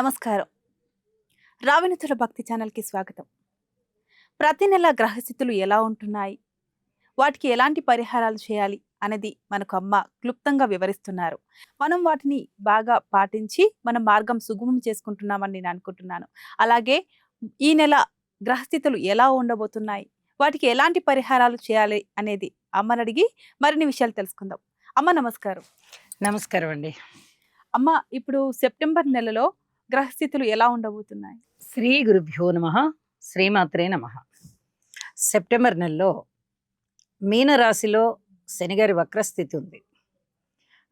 నమస్కారం. రావినతుల భక్తి ఛానల్‌కి స్వాగతం. ప్రతి నెల గ్రహస్థితులు ఎలా ఉంటున్నాయి? వాటికి ఎలాంటి పరిహారాలు చేయాలి? అనేది మనకు అమ్మ క్లుప్తంగా వివరిస్తున్నారు. మనం వాటిని బాగా పాటించి మన మార్గం సుగమం చేసుకుంటున్నామని నేను అనుకుంటున్నాను. అలాగే ఈ నెల గ్రహస్థితులు ఎలా ఉండబోతున్నాయి? వాటికి ఎలాంటి పరిహారాలు చేయాలి అనేది అమ్మనడిగి మరిన్ని విషయాలు తెలుసుకుందాం. అమ్మ నమస్కారం. నమస్కారం అండి. అమ్మ ఇప్పుడు సెప్టెంబర్ నెలలో గ్రహస్థితులు ఎలా ఉండబోతున్నాయి? శ్రీ గురుభ్యో నమః. శ్రీమాత్రే నమః. సెప్టెంబర్ నెలలో మీనరాశిలో శనిగారి వక్రస్థితి ఉంది.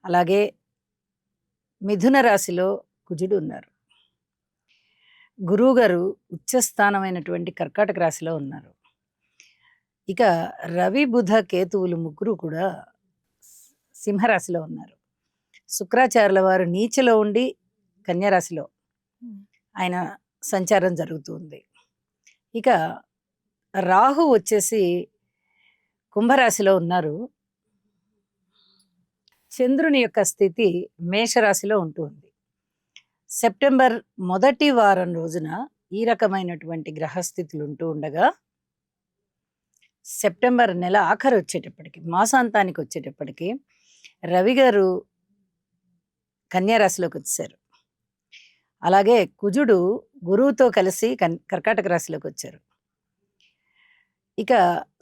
అలాగే మిథున రాశిలో కుజుడు ఉన్నారు. గురువుగారు ఉచ్చస్థానమైనటువంటి కర్కాటక రాశిలో ఉన్నారు. ఇక రవి బుధ కేతువులు ముగ్గురు కూడా సింహరాశిలో ఉన్నారు. శుక్రాచార్యుల వారు నీచలో ఉండి కన్యారాశిలో ఆయన సంచారం జరుగుతుంది. ఇక రాహు వచ్చేసి కుంభరాశిలో ఉన్నారు. చంద్రుని యొక్క స్థితి మేషరాశిలో ఉంటుంది. సెప్టెంబర్ మొదటి వారం రోజున ఈ రకమైనటువంటి గ్రహస్థితులు ఉంటూ ఉండగా సెప్టెంబర్ నెల ఆఖరు వచ్చేటప్పటికి మాసాంతానికి వచ్చేటప్పటికి రవి గారు కన్యారాశిలోకి వచ్చారు. అలాగే కుజుడు గురువుతో కలిసి కర్కాటక రాశిలోకి వచ్చారు. ఇక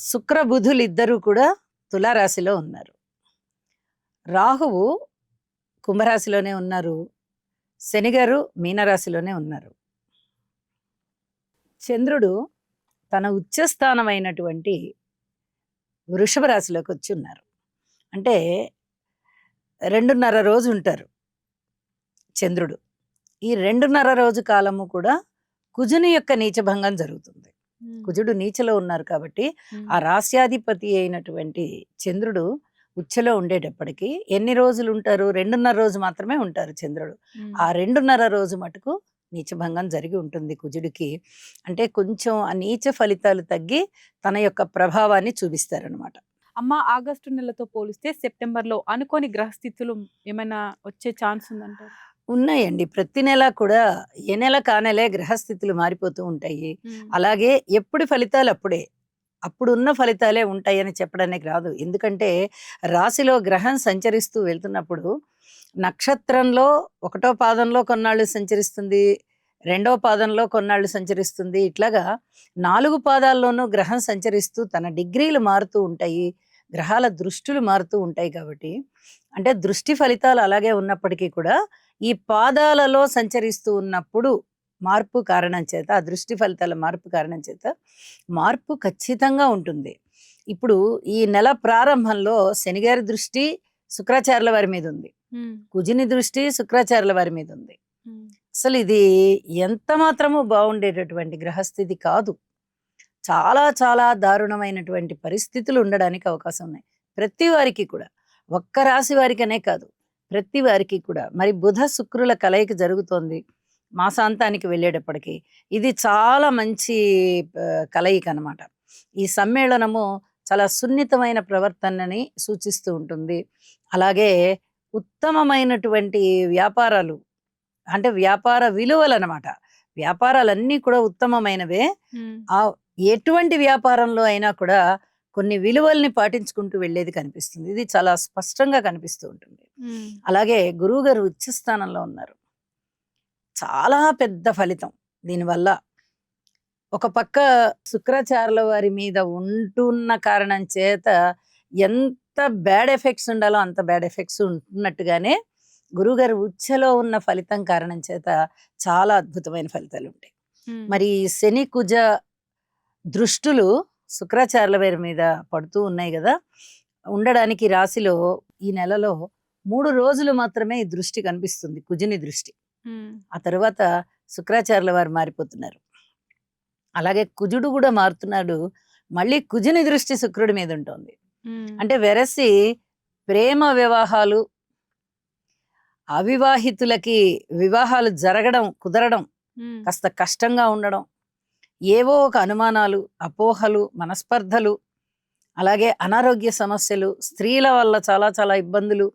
శుక్ర బుధులు ఇద్దరూ కూడా తులారాశిలో ఉన్నారు. రాహువు కుంభరాశిలోనే ఉన్నారు. శనిగారు మీనరాశిలోనే ఉన్నారు. చంద్రుడు తన ఉచ్చస్థానమైనటువంటి వృషభ రాశిలోకి వచ్చి ఉన్నారు. అంటే 2.5 రోజు ఉంటారు చంద్రుడు. ఈ 2.5 రోజు కాలము కూడా కుజుని యొక్క నీచభంగం జరుగుతుంది. కుజుడు నీచలో ఉన్నారు కాబట్టి ఆ రాశ్యాధిపతి అయినటువంటి చంద్రుడు ఉచ్చలో ఉండేటప్పటికి ఎన్ని రోజులు ఉంటారు? 2.5 రోజు మాత్రమే ఉంటారు చంద్రుడు. ఆ 2.5 రోజు మటుకు నీచభంగం జరిగి ఉంటుంది కుజుడికి. అంటే కొంచెం ఆ నీచ ఫలితాలు తగ్గి తన యొక్క ప్రభావాన్ని చూపిస్తారనమాట. అమ్మ ఆగస్టు నెలతో పోలిస్తే సెప్టెంబర్లో అనుకోని గ్రహస్థితులు ఏమైనా వచ్చే ఛాన్స్ ఉందంటారు? ఉన్నాయండి. ప్రతి నెల కూడా ఏ నెల కానెలే గ్రహస్థితులు మారిపోతూ ఉంటాయి. అలాగే ఎప్పుడు ఫలితాలు అప్పుడే, అప్పుడున్న ఫలితాలే ఉంటాయని చెప్పడానికి రాదు. ఎందుకంటే రాశిలో గ్రహం సంచరిస్తూ వెళ్తున్నప్పుడు నక్షత్రంలో 1వ పాదంలో కొన్నాళ్ళు సంచరిస్తుంది, 2వ పాదంలో కొన్నాళ్ళు సంచరిస్తుంది. ఇట్లాగా 4 పాదాల్లోనూ గ్రహం సంచరిస్తూ తన డిగ్రీలు మారుతూ ఉంటాయి, గ్రహాల దృష్టులు మారుతూ ఉంటాయి. కాబట్టి అంటే దృష్టి ఫలితాలు అలాగే ఉన్నప్పటికీ కూడా ఈ పాదాలలో సంచరిస్తూ ఉన్నప్పుడు మార్పు కారణం చేత, ఆ దృష్టి ఫలితాల మార్పు కారణం చేత మార్పు ఖచ్చితంగా ఉంటుంది. ఇప్పుడు ఈ నెల ప్రారంభంలో శనిగారి దృష్టి శుక్రాచార్యుల వారి మీద ఉంది, కుజుని దృష్టి శుక్రాచార్యుల వారి మీద ఉంది. అసలు ఇది ఎంత మాత్రము బాగుండేటటువంటి గ్రహస్థితి కాదు. చాలా చాలా దారుణమైనటువంటి పరిస్థితులు ఉండడానికి అవకాశం ఉన్నాయి ప్రతి వారికి కూడా. ఒక్క రాశి వారికనే కాదు, ప్రతి వారికి కూడా. మరి బుధ శుక్రుల కలయిక జరుగుతోంది మాసాంతానికి వెళ్ళేటప్పటికి. ఇది చాలా మంచి కలయిక అన్నమాట. ఈ సమ్మేళనము చాలా సున్నితమైన ప్రవర్తనని సూచిస్తూ ఉంటుంది. అలాగే ఉత్తమమైనటువంటి వ్యాపారాలు, అంటే వ్యాపార విలువలు అన్నమాట. వ్యాపారాలన్నీ కూడా ఉత్తమమైనవే. ఆ ఎటువంటి వ్యాపారంలో అయినా కూడా కొన్ని విలువల్ని పాటించుకుంటూ వెళ్ళేది కనిపిస్తుంది. ఇది చాలా స్పష్టంగా కనిపిస్తూ ఉంటుంది. అలాగే గురువు గారు ఉచ్చస్థానంలో ఉన్నారు. చాలా పెద్ద ఫలితం దీనివల్ల. ఒక పక్క శుక్రాచార్యుల వారి మీద ఉంటున్న కారణం చేత ఎంత బ్యాడ్ ఎఫెక్ట్స్ ఉండాలో అంత బ్యాడ్ ఎఫెక్ట్స్ ఉంటున్నట్టుగానే గురువుగారు ఉచ్చలో ఉన్న ఫలితం కారణం చేత చాలా అద్భుతమైన ఫలితాలు ఉంటాయి. మరి శని కుజ దృష్టులు శుక్రాచార్యుల వారి మీద పడుతూ ఉన్నాయి కదా, ఉండడానికి రాశిలో ఈ నెలలో 3 రోజులు మాత్రమే ఈ దృష్టి కనిపిస్తుంది, కుజుని దృష్టి. ఆ తర్వాత శుక్రాచార్యుల వారు మారిపోతున్నారు. అలాగే కుజుడు కూడా మారుతున్నాడు. మళ్ళీ కుజుని దృష్టి శుక్రుడి మీద ఉంటుంది. అంటే వెరసి ప్రేమ వివాహాలు, అవివాహితులకి వివాహాలు జరగడం కుదరడం కాస్త కష్టంగా ఉండడం, ఏవో ఒక అనుమానాలు, అపోహలు, మనస్పర్ధలు, అలాగే అనారోగ్య సమస్యలు, స్త్రీల వల్ల చాలా చాలా ఇబ్బందులు,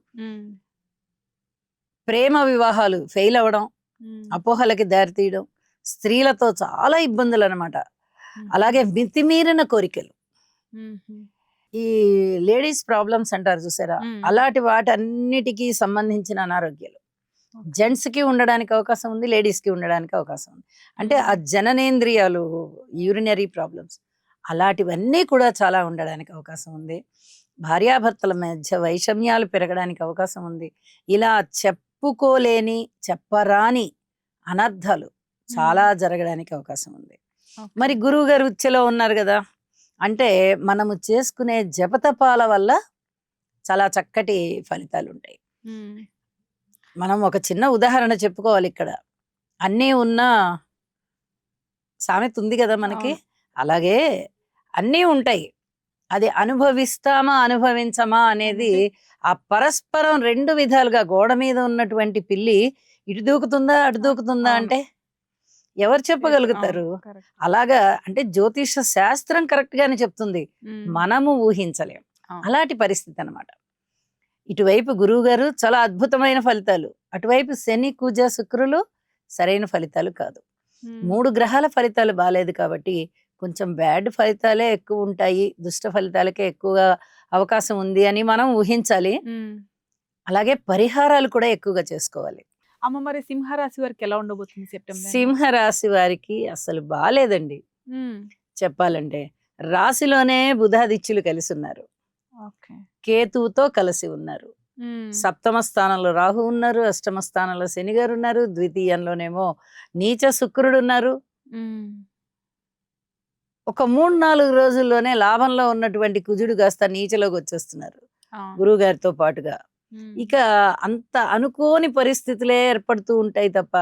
ప్రేమ వివాహాలు ఫెయిల్ అవ్వడం, అపోహలకి దారితీయడం, స్త్రీలతో చాలా ఇబ్బందులు అన్నమాట. అలాగే మితిమీరిన కోరికలు, ఈ లేడీస్ ప్రాబ్లమ్స్ అంటారు చూసారా, అలాంటి వాటన్నిటికీ సంబంధించిన అనారోగ్యాలు జెంట్స్ కి ఉండడానికి అవకాశం ఉంది, లేడీస్ కి ఉండడానికి అవకాశం ఉంది. అంటే ఆ జననేంద్రియాలు, యూరినరీ ప్రాబ్లమ్స్ అలాంటివన్నీ కూడా చాలా ఉండడానికి అవకాశం ఉంది. భార్యాభర్తల మధ్య వైషమ్యాలు పెరగడానికి అవకాశం ఉంది. ఇలా చెప్పుకోలేని చెప్పరాని అనర్థాలు చాలా జరగడానికి అవకాశం ఉంది. మరి గురువు గారు ఉచ్చెలో ఉన్నారు కదా, అంటే మనము చేసుకునే జపతపాల వల్ల చాలా చక్కటి ఫలితాలు ఉంటాయి. మనం ఒక చిన్న ఉదాహరణ చెప్పుకోవాలి ఇక్కడ. అన్నీ ఉన్న సామెత ఉంది కదా మనకి, అలాగే అన్నీ ఉంటాయి, అది అనుభవిస్తామా అనుభవించమా అనేది ఆ పరస్పరం రెండు విధాలుగా. గోడ మీద ఉన్నటువంటి పిల్లి ఇటు దూకుతుందా అటు దూకుతుందా అంటే ఎవరు చెప్పగలుగుతారు? అలాగా అంటే జ్యోతిష శాస్త్రం కరెక్ట్ గానే చెప్తుంది, మనము ఊహించలేం. అలాంటి పరిస్థితి అన్నమాట. ఇటువైపు గురువు గారు చాలా అద్భుతమైన ఫలితాలు, అటువైపు శని కుజ శుక్రులు సరైన ఫలితాలు కాదు. 3 గ్రహాల ఫలితాలు బాగాలేదు కాబట్టి కొంచెం బ్యాడ్ ఫలితాలే ఎక్కువ ఉంటాయి, దుష్ట ఫలితాలకే ఎక్కువగా అవకాశం ఉంది అని మనం ఊహించాలి. అలాగే పరిహారాలు కూడా ఎక్కువగా చేసుకోవాలి. అమ్మ మరి సింహరాశి వారికి ఎలా ఉండబోతుంది సెప్టెంబర్? సింహరాశి వారికి అసలు బాగాలేదండి చెప్పాలంటే. రాశిలోనే బుధాదిత్యులు కలిసి ఉన్నారు, కేతువుతో కలిసి ఉన్నారు. సప్తమ స్థానంలో రాహు ఉన్నారు, అష్టమ స్థానంలో శని గారు ఉన్నారు, ద్వితీయంలోనేమో నీచ శుక్రుడు ఉన్నారు. ఒక 3-4 రోజుల్లోనే లాభంలో ఉన్నటువంటి కుజుడు కాస్త నీచలోకి వచ్చేస్తున్నారు గురువు గారితో పాటుగా. ఇక అంత అనుకోని పరిస్థితులే ఏర్పడుతూ ఉంటాయి తప్ప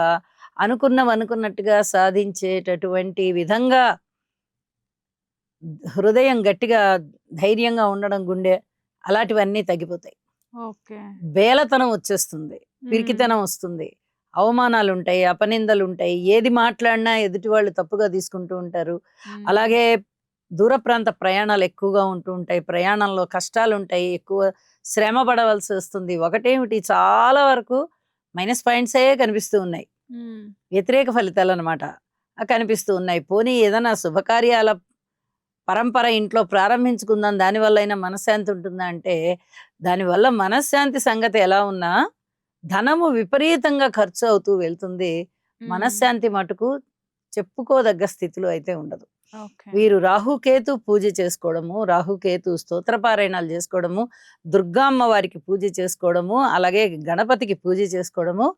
అనుకున్నట్టుగా సాధించేటటువంటి విధంగా హృదయం గట్టిగా ధైర్యంగా ఉండడం, గుండె అలాంటివన్నీ తగ్గిపోతాయి. బేలతనం వచ్చేస్తుంది, పిరికితనం వస్తుంది, అవమానాలు ఉంటాయి, అపనిందలు ఉంటాయి, ఏది మాట్లాడినా ఎదుటి వాళ్ళు తప్పుగా తీసుకుంటూ ఉంటారు. అలాగే దూర ప్రాంత ప్రయాణాలు ఎక్కువగా ఉంటూ ఉంటాయి, ప్రయాణంలో కష్టాలు ఉంటాయి, ఎక్కువ శ్రమ పడవలసి వస్తుంది. ఒకటేమిటి, చాలా వరకు మైనస్ పాయింట్సే కనిపిస్తూ ఉన్నాయి, వ్యతిరేక ఫలితాలు అనమాట కనిపిస్తూ ఉన్నాయి. పోనీ ఏదైనా శుభకార్యాల పరంపర ఇంట్లో ప్రారంభించుకుందాం, దానివల్ల అయినా మనశ్శాంతి ఉంటుందా అంటే దానివల్ల మనశ్శాంతి సంగతి ఎలా ఉన్నా ధనము విపరీతంగా ఖర్చు అవుతూ వెళ్తుంది, మనశ్శాంతి మటుకు చెప్పుకోదగ్గ స్థితిలో అయితే ఉండదు. వీరు రాహుకేతు పూజ చేసుకోవడము, రాహుకేతు స్తోత్రపారాయణాలు చేసుకోవడము, దుర్గామ్మ వారికి పూజ చేసుకోవడము, అలాగే గణపతికి పూజ చేసుకోవడము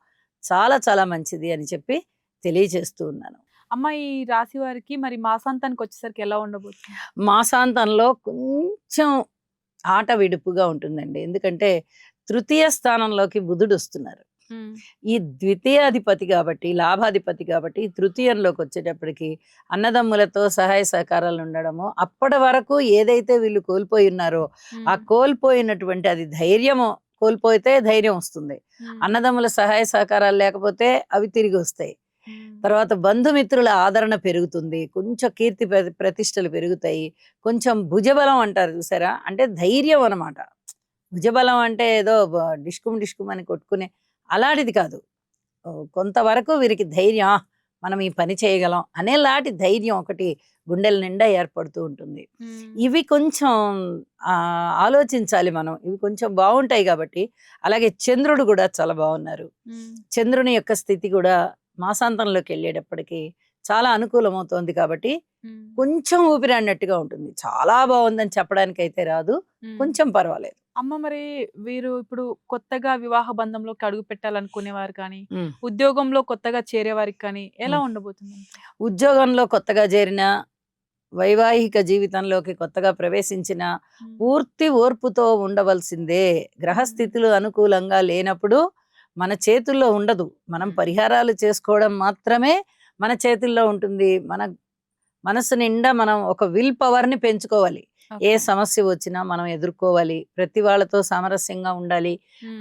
చాలా చాలా మంచిది అని చెప్పి తెలియజేస్తూ ఉన్నాను. అమ్మ ఈ రాశి వారికి మరి మాసాంతానికి వచ్చేసరికి ఎలా ఉండబోతుంది? మాసాంతంలో కొంచెం ఆట విడుపుగా ఉంటుందండి, ఎందుకంటే తృతీయ స్థానంలోకి బుధుడు వస్తున్నారు. ఈ ద్వితీయాధిపతి కాబట్టి, లాభాధిపతి కాబట్టి తృతీయంలోకి వచ్చేటప్పటికి అన్నదమ్ములతో సహాయ సహకారాలు ఉండడము, అప్పటి వరకు ఏదైతే వీళ్ళు కోల్పోయి ఉన్నారో ఆ కోల్పోయినటువంటి అది ధైర్యము, కోల్పోతే ధైర్యం వస్తుంది, అన్నదమ్ముల సహాయ సహకారాలు లేకపోతే అవి తిరిగి వస్తాయి. తర్వాత బంధుమిత్రుల ఆదరణ పెరుగుతుంది, కొంచెం కీర్తి ప్రతిష్టలు పెరుగుతాయి, కొంచెం భుజబలం అంటారు చూసారా, అంటే ధైర్యం అన్నమాట. భుజబలం అంటే ఏదో డిష్కుమ్ అని కొట్టుకునే అలాంటిది కాదు, కొంతవరకు వీరికి ధైర్యం, మనం ఈ పని చేయగలం అనేలాంటి ధైర్యం ఒకటి గుండెల నిండా ఏర్పడుతూ ఉంటుంది. ఇవి కొంచెం ఆలోచించాలి మనం, ఇవి కొంచెం బాగుంటాయి కాబట్టి. అలాగే చంద్రుడు కూడా చాలా బాగున్నారు, చంద్రుని యొక్క స్థితి కూడా మాసాంతంలోకి వెళ్ళేటప్పటికి చాలా అనుకూలమవుతోంది కాబట్టి కొంచెం ఊపిరి అన్నట్టుగా ఉంటుంది. చాలా బాగుందని చెప్పడానికి అయితే రాదు, కొంచెం పర్వాలేదు. అమ్మ మరి వీరు ఇప్పుడు కొత్తగా వివాహ బంధంలోకి అడుగు పెట్టాలనుకునేవారు కానీ, ఉద్యోగంలో కొత్తగా చేరే వారికి కానీ ఎలా ఉండబోతుంది? ఉద్యోగంలో కొత్తగా చేరిన, వైవాహిక జీవితంలోకి కొత్తగా ప్రవేశించిన పూర్తి ఓర్పుతో ఉండవలసిందే. గ్రహస్థితులు అనుకూలంగా లేనప్పుడు మన చేతుల్లో ఉండదు, మనం పరిహారాలు చేసుకోవడం మాత్రమే మన చేతుల్లో ఉంటుంది. మన మనసు నిండా మనం ఒక విల్ పవర్ని పెంచుకోవాలి. ఏ సమస్య వచ్చినా మనం ఎదుర్కోవాలి, ప్రతి వాళ్ళతో సామరస్యంగా ఉండాలి,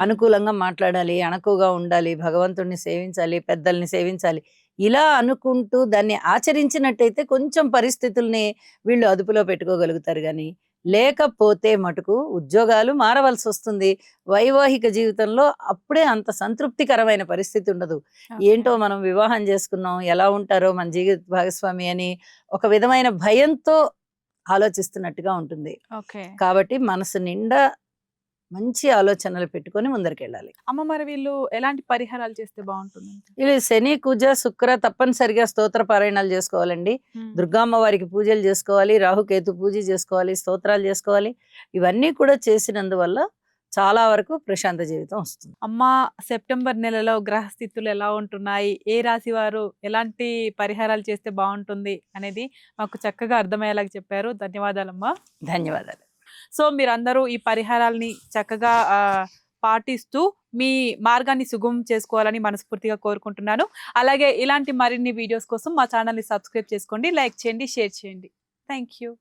అనుకూలంగా మాట్లాడాలి, అణకువగా ఉండాలి, భగవంతుడిని సేవించాలి, పెద్దల్ని సేవించాలి. ఇలా అనుకుంటూ దాన్ని ఆచరించినట్టయితే కొంచెం పరిస్థితుల్ని వీళ్ళు అదుపులో పెట్టుకోగలుగుతారు గాని, లేకపోతే మటుకు ఉద్యోగాలు మారవలసి వస్తుంది. వైవాహిక జీవితంలో అప్పుడే అంత సంతృప్తికరమైన పరిస్థితి ఉండదు. ఏంటో మనం వివాహం చేసుకున్నాం, ఎలా ఉంటారో మన జీవిత భాగస్వామి అని ఒక విధమైన భయంతో ఆలోచిస్తున్నట్టుగా ఉంటుంది. ఓకే. కాబట్టి మనసు నిండా మంచి ఆలోచనలు పెట్టుకొని ముందరికెళ్ళాలి. అమ్మ మరి వీళ్ళు ఎలాంటి పరిహారాలు చేస్తే బాగుంటుంది? ఇది శని, కుజ, శుక్ర తప్పనిసరిగా స్తోత్ర పారాయణాలు చేసుకోవాలండి. దుర్గామ్మ వారికి పూజలు చేసుకోవాలి, రాహుకేతు పూజ చేసుకోవాలి, స్తోత్రాలు చేసుకోవాలి. ఇవన్నీ కూడా చేసినందువల్ల చాలా వరకు ప్రశాంత జీవితం వస్తుంది. అమ్మ, సెప్టెంబర్ నెలలో గ్రహస్థితులు ఎలా ఉంటున్నాయి, ఏ రాశి వారు ఎలాంటి పరిహారాలు చేస్తే బాగుంటుంది అనేది మాకు చక్కగా అర్థమయ్యేలాగా చెప్పారు. ధన్యవాదాలమ్మా. ధన్యవాదాలు. సో మీరందరూ ఈ పరిహారాల్ని చక్కగా పాటిస్తూ మీ మార్గాన్ని సుగమం చేసుకోవాలని మనస్ఫూర్తిగా కోరుకుంటున్నాను. అలాగే ఇలాంటి మరిన్ని వీడియోస్ కోసం మా ఛానల్ని సబ్స్క్రైబ్ చేసుకోండి, లైక్ చేయండి, షేర్ చేయండి. Thank you.